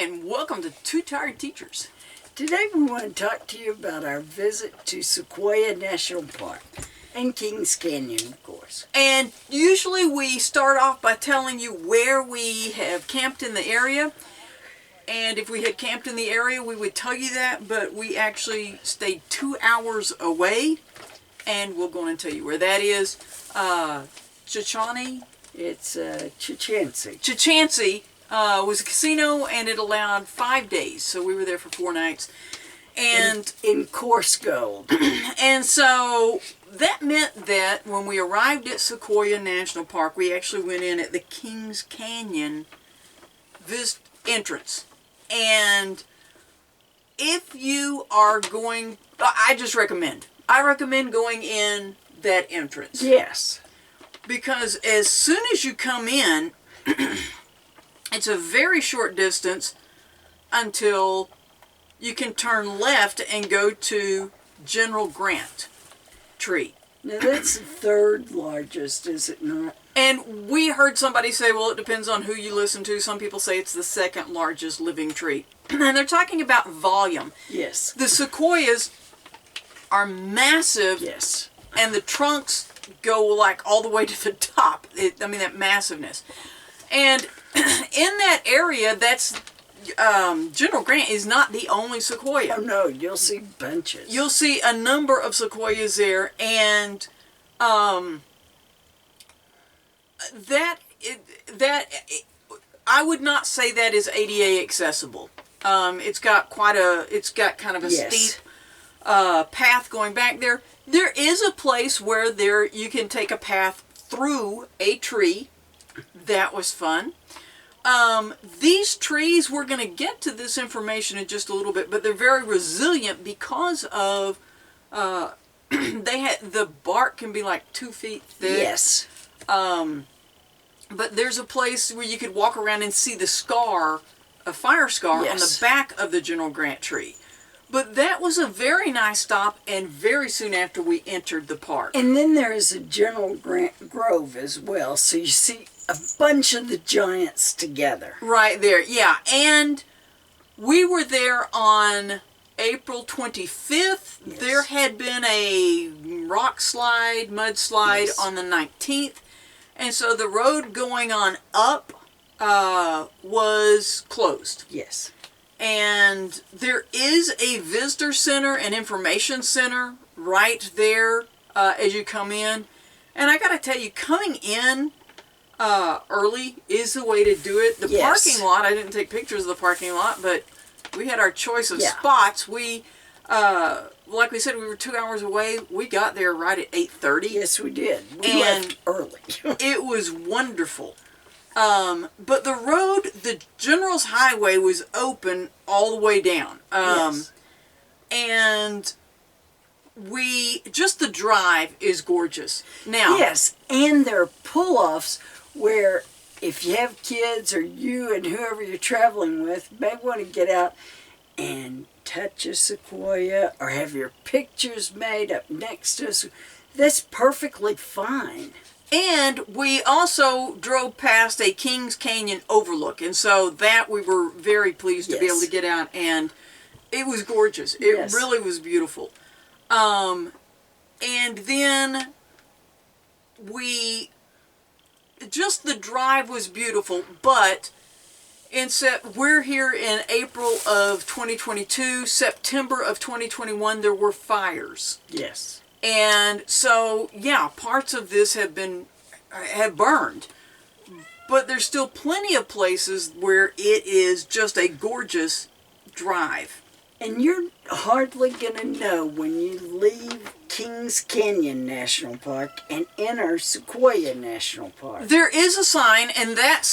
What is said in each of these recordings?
and welcome to Two Tired Teachers. Today we want to talk to you about our visit to Sequoia National Park and Kings Canyon, of course. And usually we start off by telling you where we have camped in the area. And if we had camped in the area, we would tell you that, but we actually stayed 2 hours away, and we'll go and tell you where that is. Chukchansi? It's Chukchansi. Chukchansi was a casino, and it allowed 5 days, so we were there for 4 nights. And in Coarsegold. And so that meant that when we arrived at Sequoia National Park, we actually went in at the Kings Canyon entrance. And if you are going, I recommend going in that entrance. Yes. Because as soon as you come in, it's a very short distance until you can turn left and go to General Grant tree. Now that's the third largest, is it not? And we heard somebody say, well, it depends on who you listen to. Some people say it's the second largest living tree. And they're talking about volume. Yes. The sequoias are massive. Yes. And the trunks go like all the way to the top. That massiveness. And in that area, that's General Grant is not the only sequoia. Oh no, you'll see bunches. You'll see a number of sequoias there, and I would not say that is ADA accessible. It's got kind of a steep path going back there. There is a place where you can take a path through a tree. That was fun. These trees, we're going to get to this information in just a little bit, but they're very resilient because of the bark can be like 2 feet thick. Yes. But there's a place where you could walk around and see the fire scar on the back of the General Grant tree. But that was a very nice stop, and very soon after we entered the park. And then there is a General Grant Grove as well, so you see a bunch of the giants together. Right there, yeah. And we were there on April 25th. Yes. There had been a mudslide on the 19th. And so the road going on up was closed. Yes. And there is a visitor center and information center right there as you come in. And I got to tell you, coming in early is the way to do it. The parking lot, I didn't take pictures of the parking lot, but we had our choice of spots. We, like we said, we were 2 hours away. We got there right at 8:30. Yes, we did. We left early. It was wonderful. But the road, the General's Highway, was open all the way down. And the drive is gorgeous. Now, yes, and there are pull-offs where if you have kids or you and whoever you're traveling with may want to get out and touch a sequoia or have your pictures made up next to us. That's perfectly fine. And we also drove past a Kings Canyon overlook, and so that we were very pleased to be able to get out, and it was gorgeous. It really was beautiful. And then the drive was beautiful, but we're here in April of 2022, September of 2021, there were fires. Yes. And so, parts of this have burned, but there's still plenty of places where it is just a gorgeous drive. And you're hardly going to know when you leave Kings Canyon National Park and enter Sequoia National Park. There is a sign, and that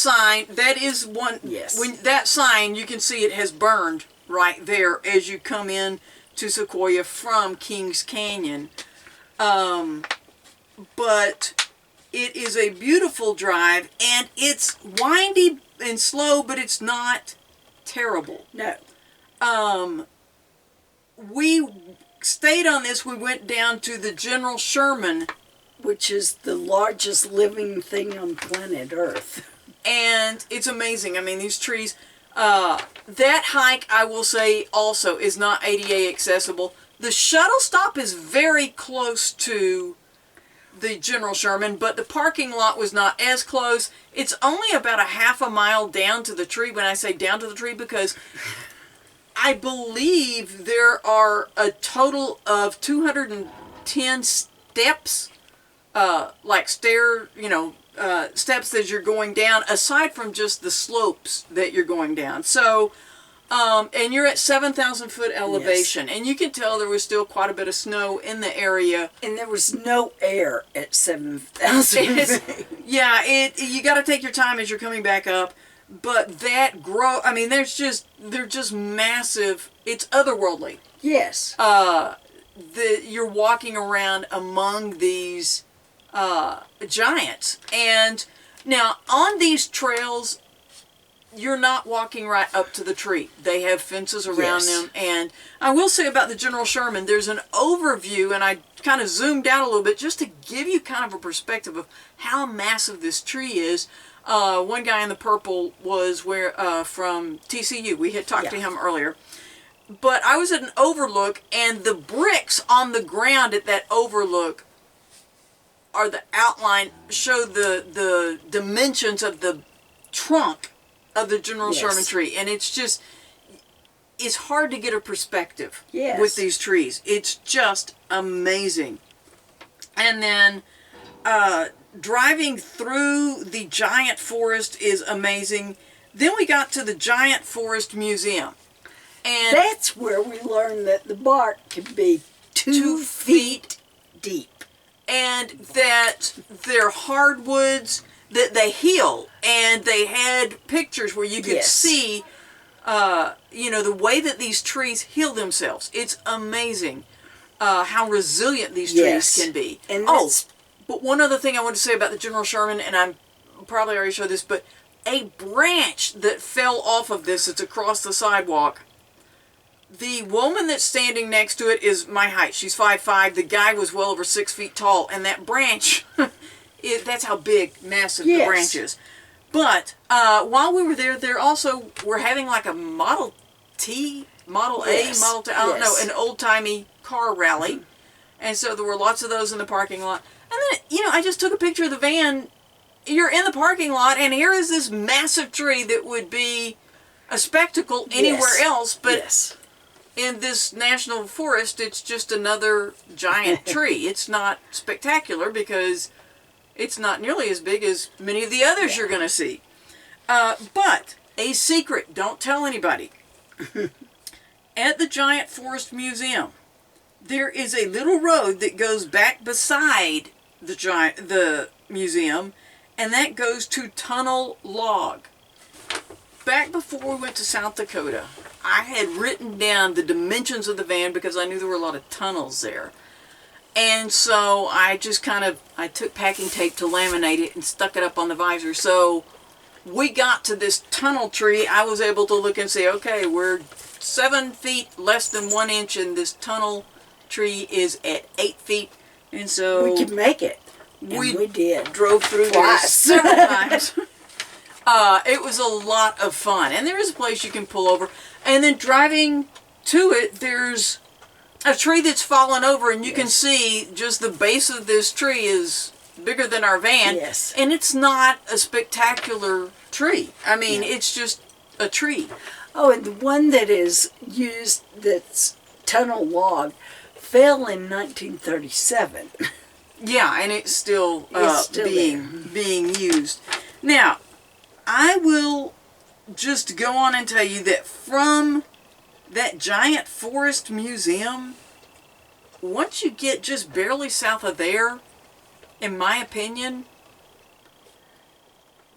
is one. Yes. When that sign, you can see it has burned right there as you come in to Sequoia from Kings Canyon. But it is a beautiful drive, and it's windy and slow, but it's not terrible. No. We stayed on this. We went down to the General Sherman, which is the largest living thing on planet Earth. And it's amazing. I mean, these trees, That hike, I will say, also is not ADA accessible. The shuttle stop is very close to the General Sherman, but the parking lot was not as close. It's only about a half a mile down to the tree. When I say down to the tree, because I believe there are a total of 210 steps, like steps as you're going down, aside from just the slopes that you're going down. So, and you're at 7,000 foot elevation, and you can tell there was still quite a bit of snow in the area. And there was no air at 7,000 feet. Yeah, you got to take your time as you're coming back up. But that I mean, they're just massive. It's otherworldly. Yes. You're walking around among these giants, and now on these trails, you're not walking right up to the tree. They have fences around them. And I will say about the General Sherman, there's an overview, and I kind of zoomed out a little bit just to give you kind of a perspective of how massive this tree is. One guy in the purple was from TCU. We had talked to him earlier. But I was at an overlook, and the bricks on the ground at that overlook are the outline, show the dimensions of the trunk of the General Sherman tree. And it's hard to get a perspective with these trees. It's just amazing. And then driving through the giant forest is amazing. Then we got to the Giant Forest Museum. And that's where we learned that the bark can be 2 feet deep. And that they're hardwoods, that they heal. And they had pictures where you could see, the way that these trees heal themselves. It's amazing how resilient these trees can be. And but one other thing I want to say about the General Sherman, and I'm probably already showed this, but a branch that fell off of this, it's across the sidewalk. The woman that's standing next to it is my height. She's 5'5". The guy was well over 6 feet tall. And that branch, that's how big, massive the branch is. But while we were there, we're having like a Model T, Model A, Model T, I don't know, an old-timey car rally. And so there were lots of those in the parking lot. And then, I just took a picture of the van. You're in the parking lot, and here is this massive tree that would be a spectacle anywhere else. But in this national forest, it's just another giant tree. It's not spectacular because it's not nearly as big as many of the others you're going to see. But a secret, don't tell anybody. At the Giant Forest Museum, there is a little road that goes back beside the museum, and that goes to Tunnel Log. Back before we went to South Dakota, I had written down the dimensions of the van because I knew there were a lot of tunnels there. And so I just I took packing tape to laminate it and stuck it up on the visor. So we got to this tunnel tree. I was able to look and say, okay, we're 7 feet less than 1 inch, and this tunnel tree is at 8 feet. And so we could make it. And we did. Drove through there several times. It was a lot of fun. And there is a place you can pull over. And then driving to it, there's a tree that's fallen over, and you can see just the base of this tree is bigger than our van. Yes. And it's not a spectacular tree. I mean, it's just a tree. Oh, and the one that is used, that's Tunnel Log, fell in 1937. Yeah, and it's still, being used. Now, I will just go on and tell you that from that Giant Forest Museum, once you get just barely south of there, in my opinion,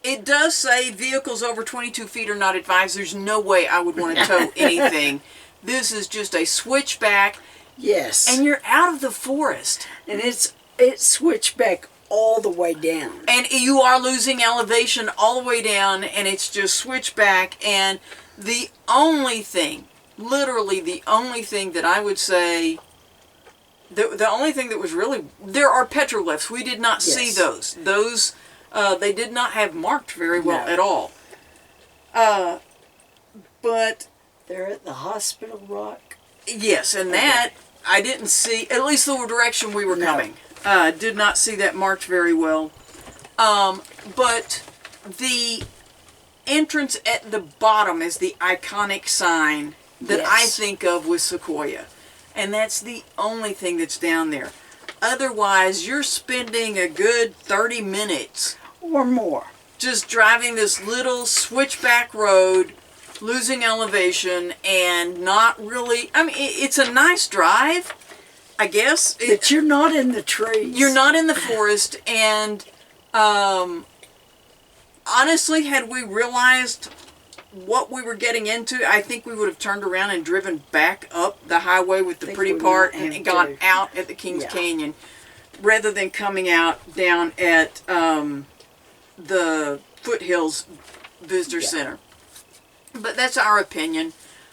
it does say vehicles over 22 feet are not advised. There's no way I would want to tow anything. This is just a switchback. Yes. And you're out of the forest. And it's switchback all the way down. And you are losing elevation all the way down, and it's just switchback. And the only thing, literally the only thing that I would say, the only thing that was really, there are petroglyphs. We did not see those. Those, they did not have marked very well at all. But They're at the Hospital Rock. yes, and that I didn't see, at least the direction we were coming. Did not see that marked very well. But the entrance at the bottom is the iconic sign that I think of with Sequoia. And that's the only thing that's down there. Otherwise, you're spending a good 30 minutes or more just driving this little switchback road, losing elevation, and not really, I mean, it's a nice drive, I guess. But you're not in the trees. You're not in the forest, and honestly, had we realized what we were getting into, I think we would have turned around and driven back up the highway with the pretty part and gone out at the Kings Canyon, rather than coming out down at the Foothills Visitor Center. But that's our opinion.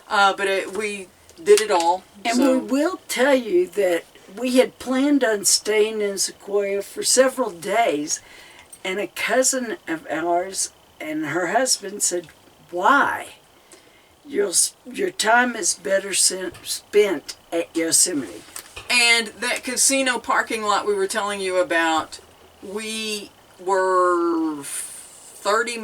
But we did it all. And we will tell you that we had planned on staying in Sequoia for several days, and a cousin of ours and her husband said, "Why? Your time is better spent at Yosemite." And that casino parking lot we were telling you about, we were 32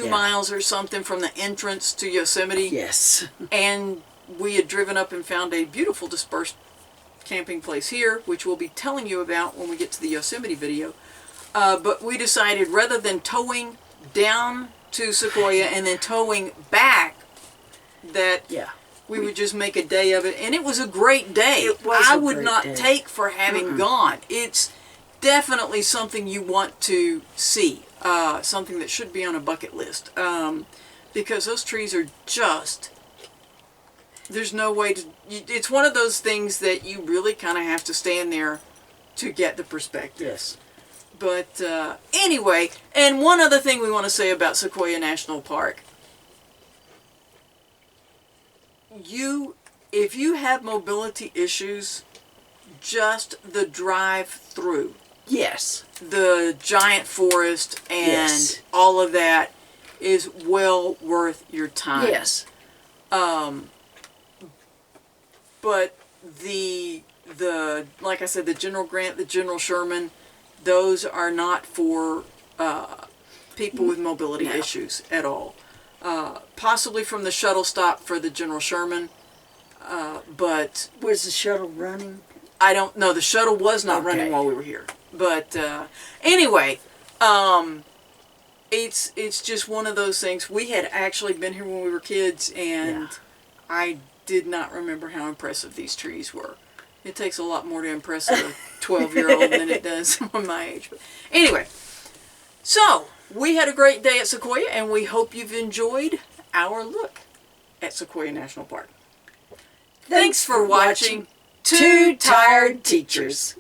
miles or something from the entrance to Yosemite. Yes. And we had driven up and found a beautiful dispersed camping place here, which we'll be telling you about when we get to the Yosemite video. But we decided, rather than towing down to Sequoia and then towing back, that we would just make a day of it. And it was a great day. I would not take for having gone. It's definitely something you want to see. Something that should be on a bucket list. Because those trees are just, there's no way to, it's one of those things that you really kind of have to stand there to get the perspective. Yes. But anyway, and one other thing we want to say about Sequoia National Park. If you have mobility issues, just the drive through. Yes. The giant forest and all of that is well worth your time. Yes. But the like I said, the General Grant, the General Sherman, those are not for people with mobility issues at all. Possibly from the shuttle stop for the General Sherman, but was the shuttle running? I don't know. The shuttle was not running while we were here. But anyway, it's just one of those things. We had actually been here when we were kids, and I did not remember how impressive these trees were. It takes a lot more to impress a 12-year-old than it does on my age. But anyway, so we had a great day at Sequoia, and we hope you've enjoyed our look at Sequoia National Park. Thanks for watching Two Tired Teachers.